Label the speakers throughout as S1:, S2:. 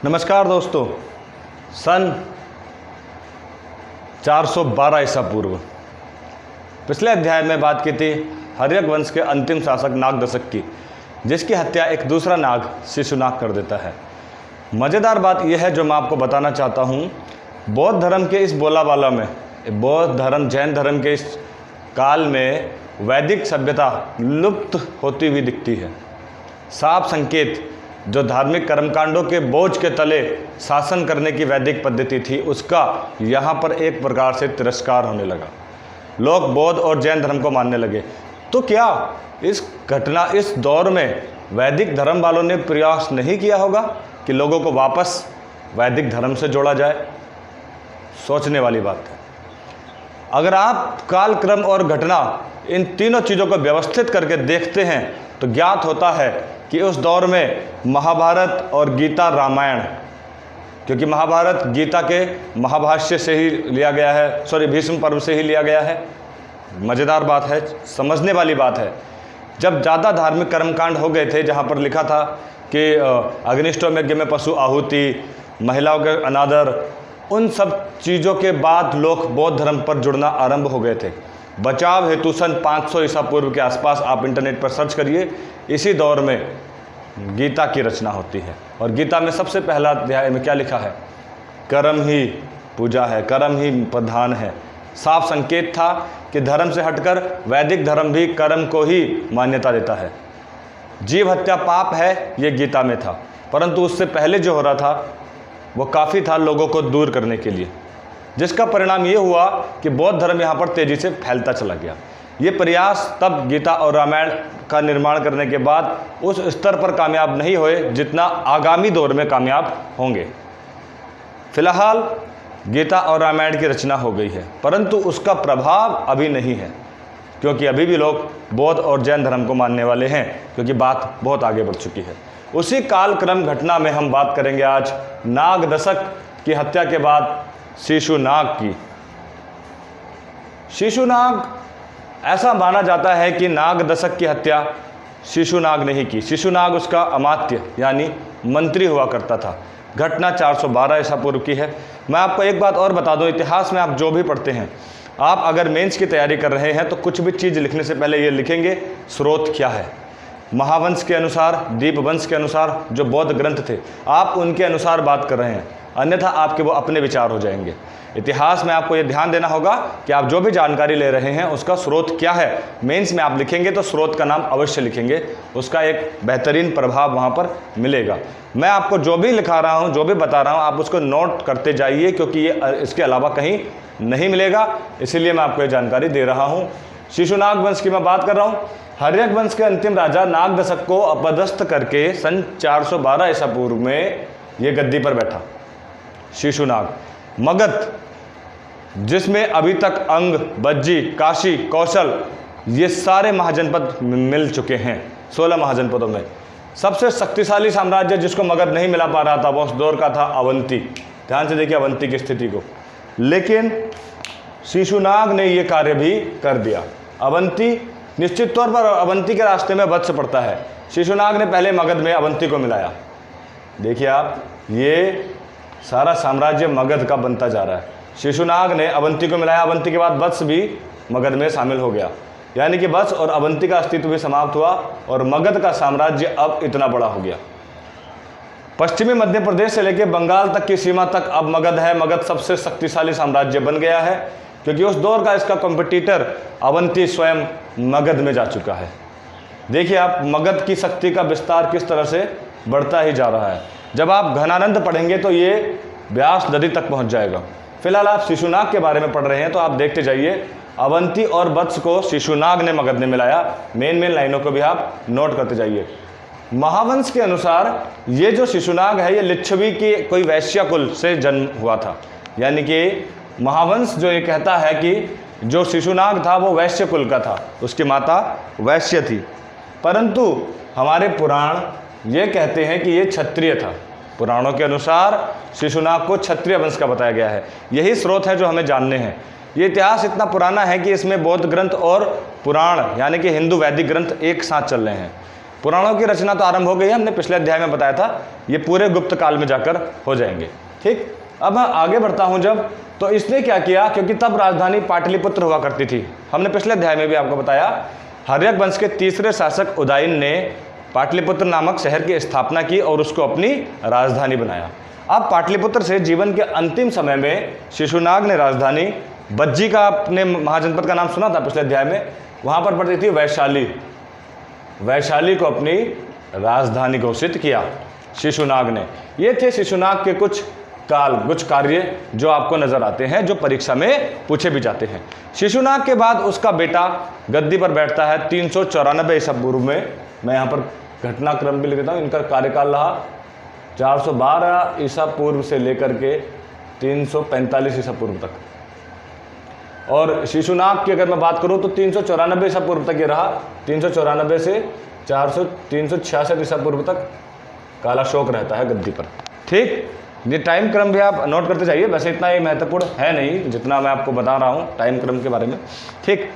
S1: नमस्कार दोस्तों। सन 412 ईसा पूर्व, पिछले अध्याय में बात की थी हर्यक वंश के अंतिम शासक नागदशक की, जिसकी हत्या एक दूसरा नाग शिशुनाग कर देता है। मज़ेदार बात यह है जो मैं आपको बताना चाहता हूँ, बौद्ध धर्म के इस बोलाबाला में, बौद्ध धर्म जैन धर्म के इस काल में वैदिक सभ्यता लुप्त होती हुई दिखती है। साफ संकेत जो धार्मिक कर्मकांडों के बोझ के तले शासन करने की वैदिक पद्धति थी, उसका यहाँ पर एक प्रकार से तिरस्कार होने लगा। लोग बौद्ध और जैन धर्म को मानने लगे। तो क्या इस दौर में वैदिक धर्म वालों ने प्रयास नहीं किया होगा कि लोगों को वापस वैदिक धर्म से जोड़ा जाए? सोचने वाली बात है। अगर आप कालक्रम और घटना इन तीनों चीज़ों को व्यवस्थित करके देखते हैं तो ज्ञात होता है कि उस दौर में महाभारत और गीता रामायण, क्योंकि महाभारत गीता के महाभाष्य से ही लिया गया है, भीष्म पर्व से ही लिया गया है। मज़ेदार बात है, समझने वाली बात है। जब ज़्यादा धार्मिक कर्मकांड हो गए थे, जहाँ पर लिखा था कि अग्निष्टोम यज्ञ में पशु आहुति, महिलाओं के अनादर, उन सब चीज़ों के बाद लोग बौद्ध धर्म पर जुड़ना आरंभ हो गए थे। बचाव हेतु सन 500 ईसा पूर्व के आसपास आप इंटरनेट पर सर्च करिए, इसी दौर में गीता की रचना होती है। और गीता में सबसे पहला अध्याय में क्या लिखा है? कर्म ही पूजा है, कर्म ही प्रधान है। साफ संकेत था कि धर्म से हटकर वैदिक धर्म भी कर्म को ही मान्यता देता है। जीव हत्या पाप है, ये गीता में था, परंतु उससे पहले जो हो रहा था वो काफ़ी था लोगों को दूर करने के लिए, जिसका परिणाम ये हुआ कि बौद्ध धर्म यहाँ पर तेज़ी से फैलता चला गया। ये प्रयास तब गीता और रामायण का निर्माण करने के बाद उस स्तर पर कामयाब नहीं हुए जितना आगामी दौर में कामयाब होंगे। फिलहाल गीता और रामायण की रचना हो गई है, परंतु उसका प्रभाव अभी नहीं है, क्योंकि अभी भी लोग बौद्ध और जैन धर्म को मानने वाले हैं, क्योंकि बात बहुत आगे बढ़ चुकी है। उसी कालक्रम घटना में हम बात करेंगे आज नागदशक की हत्या के बाद शिशुनाग की। शिशुनाग, ऐसा माना जाता है कि नागदशक की हत्या शिशुनाग ने ही की। शिशुनाग उसका अमात्य यानी मंत्री हुआ करता था। घटना 412 ईसा पूर्व की है। मैं आपको एक बात और बता दूं, इतिहास में आप जो भी पढ़ते हैं, आप अगर मेंस की तैयारी कर रहे हैं तो कुछ भी चीज़ लिखने से पहले ये लिखेंगे स्रोत क्या है। महावंश के अनुसार, दीपवंश के अनुसार जो बौद्ध ग्रंथ थे, आप उनके अनुसार बात कर रहे हैं, अन्यथा आपके वो अपने विचार हो जाएंगे। इतिहास में आपको ये ध्यान देना होगा कि आप जो भी जानकारी ले रहे हैं उसका स्रोत क्या है। मेंस में आप लिखेंगे तो स्रोत का नाम अवश्य लिखेंगे, उसका एक बेहतरीन प्रभाव वहाँ पर मिलेगा। मैं आपको जो भी लिखा रहा हूँ, जो भी बता रहा हूँ, आप उसको नोट करते जाइए, क्योंकि ये इसके अलावा कहीं नहीं मिलेगा, इसीलिए मैं आपको ये जानकारी दे रहा हूँ। शिशुनाग वंश की मैं बात कर रहा हूँ। हर्यक वंश के अंतिम राजा नागदशक को अपदस्थ करके सन 412 ईसा पूर्व में ये गद्दी पर बैठा शिशुनाग। मगध, जिसमें अभी तक अंग, बज्जी, काशी, कौशल, ये सारे महाजनपद मिल चुके हैं। 16 महाजनपदों में सबसे शक्तिशाली साम्राज्य जिसको मगध नहीं मिला पा रहा था वो उस दौर का था अवंती। ध्यान से देखिए अवंती की स्थिति को। लेकिन शिशुनाग ने ये कार्य भी कर दिया। अवंती, निश्चित तौर पर अवंती के रास्ते में वत्स पड़ता है। शिशुनाग ने पहले मगध में अवंती को मिलाया। देखिए आप, ये सारा साम्राज्य मगध का बनता जा रहा है। शिशुनाग ने अवंती को मिलाया, अवंती के बाद वत्स भी मगध में शामिल हो गया, यानी कि वत्स और अवंती का अस्तित्व भी समाप्त हुआ और मगध का साम्राज्य अब इतना बड़ा हो गया। पश्चिमी मध्य प्रदेश से लेकर बंगाल तक की सीमा तक अब मगध है। मगध सबसे शक्तिशाली साम्राज्य बन गया है, क्योंकि उस दौर का इसका कॉम्पिटिटर अवंती स्वयं मगध में जा चुका है। देखिए आप, मगध की शक्ति का विस्तार किस तरह से बढ़ता ही जा रहा है। जब आप घनानंद पढ़ेंगे तो ये व्यास नदी तक पहुंच जाएगा। फिलहाल आप शिशुनाग के बारे में पढ़ रहे हैं तो आप देखते जाइए, अवंती और वत्स को शिशुनाग ने मगध ने मिलाया। मेन लाइनों को भी आप नोट करते जाइए। महावंश के अनुसार ये जो शिशुनाग है ये लिच्छवी की कोई वैश्य कुल से जन्म हुआ था, यानी कि महावंश जो ये कहता है कि जो शिशुनाग था वो वैश्य कुल का था, उसकी माता वैश्य थी। परंतु हमारे पुराण ये कहते हैं कि ये क्षत्रिय था। पुराणों के अनुसार शिशुनाग को क्षत्रिय वंश का बताया गया है। यही स्रोत है जो हमें जानने हैं। ये इतिहास इतना पुराना है कि इसमें बौद्ध ग्रंथ और पुराण यानी कि हिंदू वैदिक ग्रंथ एक साथ चल रहे हैं। पुराणों की रचना तो आरंभ हो गई है, हमने पिछले अध्याय में बताया था, ये पूरे गुप्त काल में जाकर हो जाएंगे। ठीक, अब मैं आगे बढ़ता हूँ जब, तो इसने क्या किया, क्योंकि तब राजधानी पाटलिपुत्र हुआ करती थी, हमने पिछले अध्याय में भी आपको बताया, हर्यक वंश के तीसरे शासक उदयन ने पाटलिपुत्र नामक शहर की स्थापना की और उसको अपनी राजधानी बनाया। अब पाटलिपुत्र से जीवन के अंतिम समय में शिशुनाग ने राजधानी बज्जी का, अपने महाजनपद का नाम सुना था पिछले अध्याय में, वहाँ पर पड़ती थी वैशाली, वैशाली को अपनी राजधानी घोषित किया शिशुनाग ने। ये थे शिशुनाग के कुछ काल, कुछ कार्य जो आपको नजर आते हैं, जो परीक्षा में पूछे भी जाते हैं। शिशुनाग के बाद उसका बेटा गद्दी पर बैठता है 394 ईसा पूर्व में। मैं यहाँ पर घटनाक्रम भी लिख देता हूँ। इनका कार्यकाल रहा 412 ईसा पूर्व से लेकर के 345 ईसा पूर्व तक। और शिशुनाग की अगर मैं बात करूं तो 394 ईसा पूर्व तक ये रहा, 394 से 366 ईसा पूर्व तक कालाशोक रहता है गद्दी पर। ठीक, ये टाइम क्रम भी आप नोट करते जाइए, वैसे इतना ही महत्वपूर्ण है नहीं जितना मैं आपको बता रहा हूँ टाइम क्रम के बारे में। ठीक,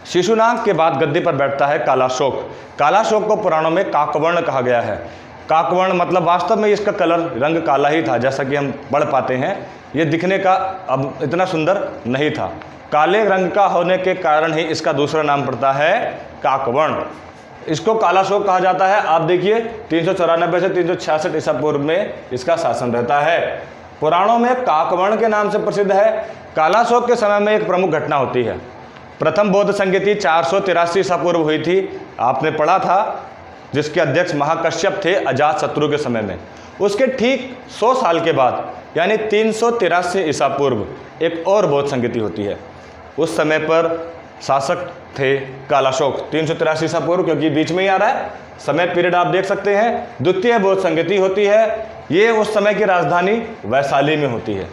S1: शिशुनाग के बाद गद्दी पर बैठता है कालाशोक। कालाशोक को पुराणों में काकवर्ण कहा गया है। काकवर्ण मतलब वास्तव में इसका कलर, रंग काला ही था, जैसा कि हम पढ़ पाते हैं। ये दिखने का अब इतना सुंदर नहीं था, काले रंग का होने के कारण ही इसका दूसरा नाम पड़ता है काकवर्ण। इसको कालाशोक कहा जाता है। आप देखिए 394 से 366 ईसा पूर्व में इसका शासन रहता है। पुराणों में काकवर्ण के नाम से प्रसिद्ध है। कालाशोक के समय में एक प्रमुख घटना होती है। प्रथम बौद्ध संगति 483 ईसा पूर्व हुई थी, आपने पढ़ा था, जिसके अध्यक्ष महाकश्यप थे अजातशत्रु के समय में। उसके ठीक 100 साल के बाद यानी 383 ईसा पूर्व एक और बौद्ध संगति होती है। उस समय पर शासक थे कालाशोक, 383 ईसा पूर्व, क्योंकि बीच में ही आ रहा है समय पीरियड, आप देख सकते हैं। द्वितीय बौद्ध संगति होती है, ये उस समय की राजधानी वैशाली में होती है।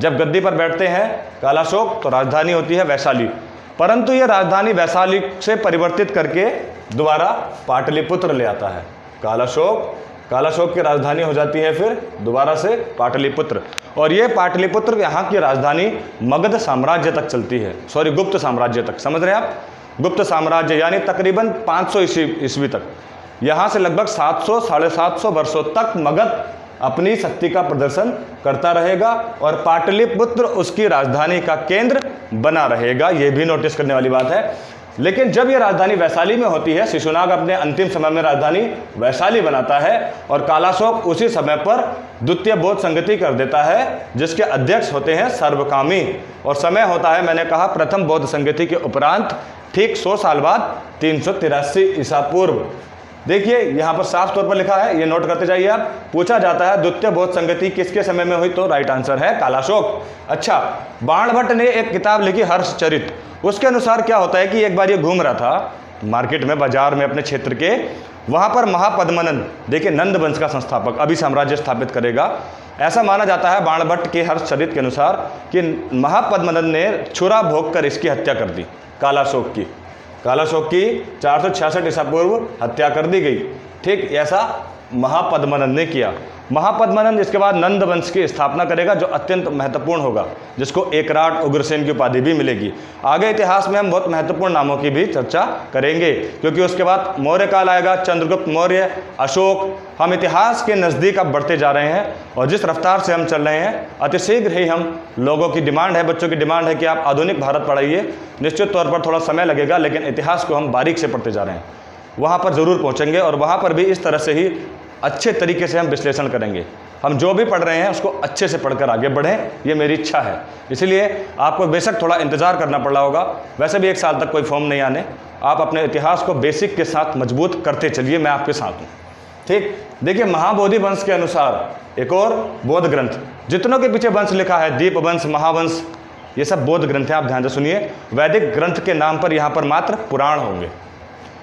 S1: जब गद्दी पर बैठते हैं कालाशोक तो राजधानी होती है वैशाली, परंतु ये राजधानी वैशाली से परिवर्तित करके दोबारा पाटलिपुत्र ले आता है। कालाशोक की राजधानी हो जाती है फिर दोबारा से पाटलिपुत्र, और ये पाटलिपुत्र यहाँ की राजधानी मगध साम्राज्य तक चलती है, सॉरी गुप्त साम्राज्य तक, समझ रहे हैं आप, गुप्त साम्राज्य यानी तकरीबन 500 ईस्वी तक। यहाँ से लगभग 700 साढ़े 700 वर्षों तक मगध अपनी शक्ति का प्रदर्शन करता रहेगा और पाटलिपुत्र उसकी राजधानी का केंद्र बना रहेगा। यह भी नोटिस करने वाली बात है। लेकिन जब यह राजधानी वैशाली में होती है, शिशुनाग अपने अंतिम समय में राजधानी वैशाली बनाता है और कालाशोक उसी समय पर द्वितीय बौद्ध संगति कर देता है, जिसके अध्यक्ष होते हैं सर्वकामी। और समय होता है, मैंने कहा, प्रथम बौद्ध संगति के उपरांत ठीक 100 साल बाद 383 ईसा पूर्व। देखिए यहाँ पर साफ तौर पर लिखा है, ये नोट करते जाइए आप। पूछा जाता है द्वितीय बौद्ध संगति किसके समय में हुई, तो राइट आंसर है कालाशोक। अच्छा, बाणभट्ट ने एक किताब लिखी हर्षचरित, उसके अनुसार क्या होता है कि एक बार ये घूम रहा था मार्केट में, बाजार में अपने क्षेत्र के, वहाँ पर महापद्मनन, देखिए नंद वंश का संस्थापक, अभी साम्राज्य स्थापित करेगा, ऐसा माना जाता है बाणभट्ट के हर्षचरित के अनुसार कि महापद्मनन ने छुरा भोग कर इसकी हत्या कर दी। कालाशोक की 466 ईसा पूर्व हत्या कर दी गई। ठीक, ऐसा महापद्मनन ने किया। महापद्मनन इसके बाद नंद वंश की स्थापना करेगा, जो अत्यंत महत्वपूर्ण होगा, जिसको एकराट उग्रसेन की उपाधि भी मिलेगी। आगे इतिहास में हम बहुत महत्वपूर्ण नामों की भी चर्चा करेंगे, क्योंकि उसके बाद मौर्य काल आएगा, चंद्रगुप्त मौर्य, अशोक। हम इतिहास के नज़दीक अब बढ़ते जा रहे हैं और जिस रफ्तार से हम चल रहे हैं, अतिशीघ्र ही हम लोगों की डिमांड है, बच्चों की डिमांड है कि आप आधुनिक भारत पढ़ाइए। निश्चित तौर पर थोड़ा समय लगेगा, लेकिन इतिहास को हम बारीक से पढ़ते जा रहे हैं, वहाँ पर ज़रूर पहुँचेंगे और वहाँ पर भी इस तरह से ही अच्छे तरीके से हम विश्लेषण करेंगे। हम जो भी पढ़ रहे हैं उसको अच्छे से पढ़कर आगे बढ़ें, ये मेरी इच्छा है। इसलिए आपको बेशक थोड़ा इंतज़ार करना पड़ रहा होगा, वैसे भी 1 साल तक कोई फॉर्म नहीं आने। आप अपने इतिहास को बेसिक के साथ मजबूत करते चलिए, मैं आपके साथ हूँ। ठीक, देखिए महाबोधि वंश के अनुसार एक और बौद्ध ग्रंथ, जितनों के पीछे वंश लिखा है, दीप वंश, महावंश, ये सब बौद्ध ग्रंथ हैं, आप ध्यान से सुनिए। वैदिक ग्रंथ के नाम पर यहाँ पर मात्र पुराण होंगे।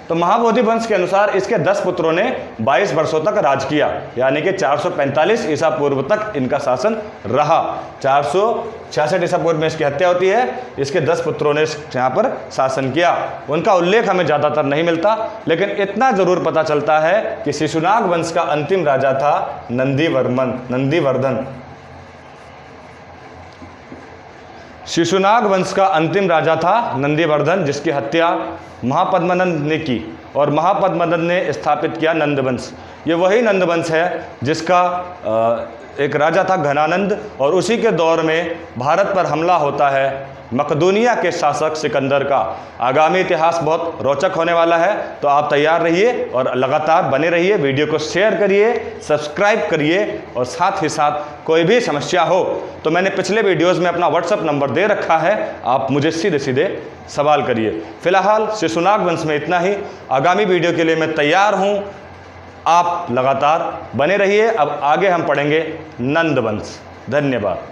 S1: तो महाबोधि वंश के अनुसार इसके 10 पुत्रों ने 22 वर्षों तक राज किया, यानी कि 445 ईसा पूर्व तक इनका शासन रहा। 466 ईसा पूर्व में इसकी हत्या होती है, इसके 10 पुत्रों ने यहाँ पर शासन किया। उनका उल्लेख हमें ज़्यादातर नहीं मिलता, लेकिन इतना ज़रूर पता चलता है कि शिशुनाग वंश का अंतिम राजा था नंदीवर्धन। शिशुनाग वंश का अंतिम राजा था नंदीवर्धन, जिसकी हत्या महापद्मनन ने की। और महापद्मनंद ने स्थापित किया नंदवंश। ये वही नंदवंश है जिसका एक राजा था घनानंद, और उसी के दौर में भारत पर हमला होता है मकदूनिया के शासक सिकंदर का। आगामी इतिहास बहुत रोचक होने वाला है, तो आप तैयार रहिए और लगातार बने रहिए। वीडियो को शेयर करिए, सब्सक्राइब करिए, और साथ ही साथ कोई भी समस्या हो तो मैंने पिछले वीडियोस में अपना व्हाट्सएप नंबर दे रखा है, आप मुझे सीधे सीधे सवाल करिए। फिलहाल शिशुनाग वंश में इतना ही। आगामी वीडियो के लिए मैं तैयार हूँ, आप लगातार बने रहिए। अब आगे हम पढ़ेंगे नंदवंश। धन्यवाद।